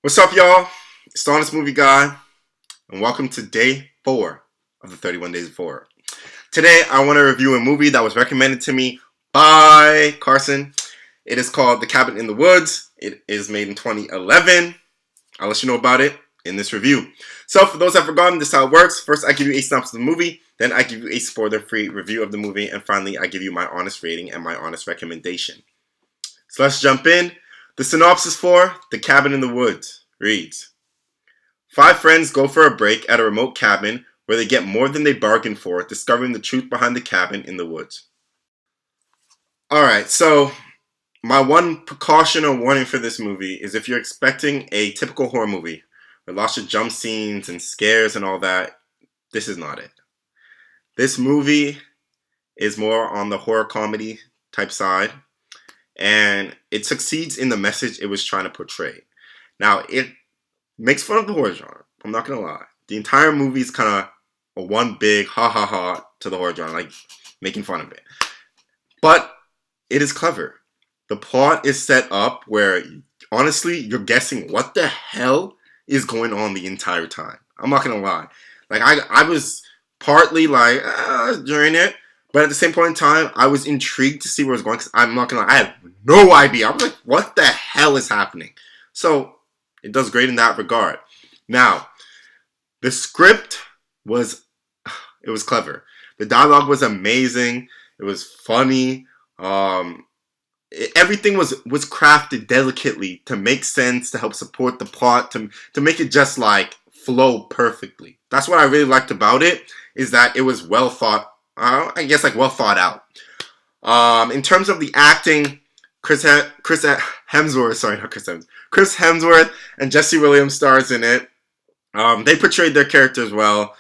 What's up, y'all? It's the Honest Movie Guy, and welcome to day 4 of the 31 Days of Horror. Today, I want to review a movie that was recommended to me by Carson. It is called The Cabin in the Woods. It is made in 2011. I'll let you know about it in this review. So, for those that have forgotten, this is how it works. First, I give you a synopsis of the movie. Then, I give you a spoiler-free review of the movie. And finally, I give you my honest rating and my honest recommendation. So, let's jump in. The synopsis for The Cabin in the Woods reads, 5 friends go for a break at a remote cabin where they get more than they bargained for, discovering the truth behind the cabin in the woods. Alright, so my one precaution or warning for this movie is if you're expecting a typical horror movie with lots of jump scenes and scares and all that, this is not it. This movie is more on the horror comedy type side, and it succeeds in the message it was trying to portray. Now, it makes fun of the horror genre. I'm not going to lie. The entire movie is kind of a one big ha ha ha to the horror genre, like making fun of it. But it is clever. The plot is set up where, honestly, you're guessing what the hell is going on the entire time. I'm not going to lie. Like, I was partly like, during it. But at the same point in time, I was intrigued to see where it was going, because I'm not going to lie, I had no idea. I was like, what the hell is happening? So, it does great in that regard. Now, the script was clever. The dialogue was amazing. It was funny. Everything was crafted delicately to make sense, to help support the plot, to make it just like flow perfectly. That's what I really liked about it, is that it was well thought well thought out. In terms of the acting, Chris Hemsworth and Jesse Williams stars in it. They portrayed their characters well.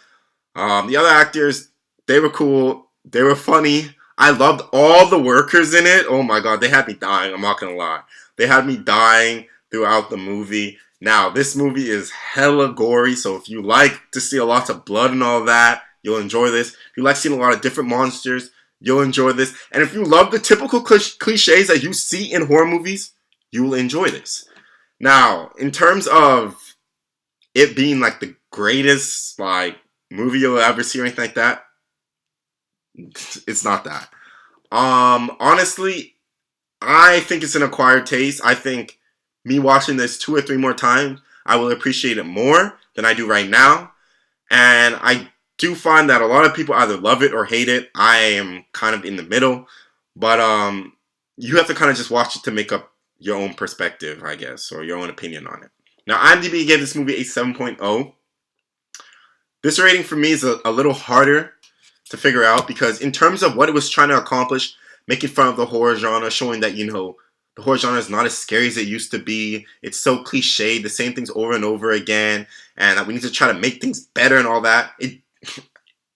The other actors, they were cool. They were funny. I loved all the workers in it. Oh my god, they had me dying. I'm not gonna lie. They had me dying throughout the movie. Now, this movie is hella gory, so if you like to see a lot of blood and all that, you'll enjoy this. If you like seeing a lot of different monsters, you'll enjoy this. And if you love the typical cliches that you see in horror movies, you will enjoy this. Now, in terms of it being like the greatest like movie you'll ever see or anything like that, it's not that. Honestly, I think it's an acquired taste. I think me watching this 2 or 3 more times, I will appreciate it more than I do right now. And I do find that a lot of people either love it or hate it. I am kind of in the middle, but you have to kind of just watch it to make up your own perspective, I guess, or your own opinion on it. Now, IMDb gave this movie a 7.0. This rating for me is a little harder to figure out, because in terms of what it was trying to accomplish, making fun of the horror genre, showing that, the horror genre is not as scary as it used to be. It's so cliched, the same things over and over again, and that we need to try to make things better and all that. It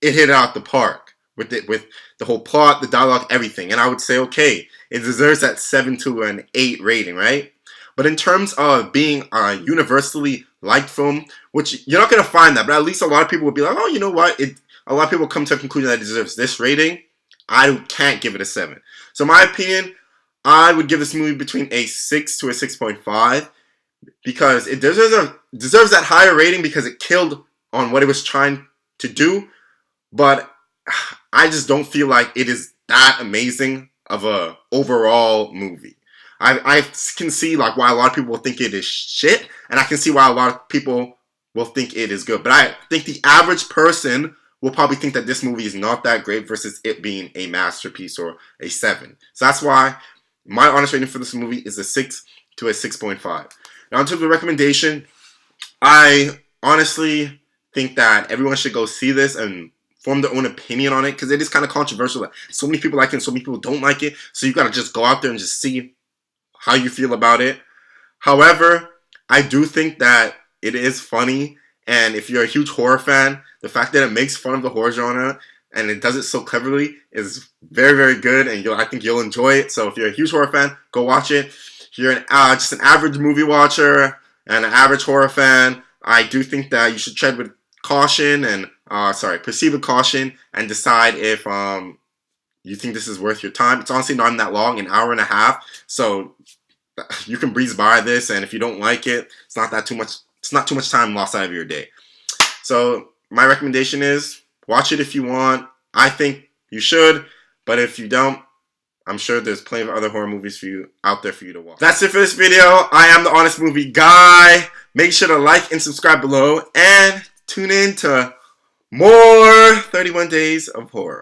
hit it out the park with the whole plot, the dialogue, everything. And I would say, okay, it deserves that 7 to an 8 rating, right? But in terms of being a universally liked film, which you're not going to find that, but at least a lot of people will be like, oh, you know what? A lot of people come to a conclusion that it deserves this rating. I can't give it a 7. So in my opinion, I would give this movie between a 6 to a 6.5, because it deserves that higher rating because it killed on what it was trying to do. But I just don't feel like it is that amazing of a overall movie. I can see like why a lot of people will think it is shit, and I can see why a lot of people will think it is good. But I think the average person will probably think that this movie is not that great versus it being a masterpiece or a 7. So that's why my honest rating for this movie is a 6 to a 6.5. Now, in terms of recommendation, I honestly think that everyone should go see this and form their own opinion on it, because it is kind of controversial. So many people like it and so many people don't like it. So you got to just go out there and just see how you feel about it. However, I do think that it is funny. And if you're a huge horror fan, the fact that it makes fun of the horror genre and it does it so cleverly is very, very good. And I think you'll enjoy it. So if you're a huge horror fan, go watch it. If you're just an average movie watcher and an average horror fan, I do think that you should tread with caution and proceed with caution and decide if you think this is worth your time. It's honestly not that long, an hour and a half. So you can breeze by this, and if you don't like it, it's not too much time lost out of your day. So my recommendation is watch it if you want. I think you should, but if you don't, I'm sure there's plenty of other horror movies out there for you to watch. That's it for this video. I am the Honest Movie Guy. Make sure to like and subscribe below, and tune in to more 31 Days of Horror.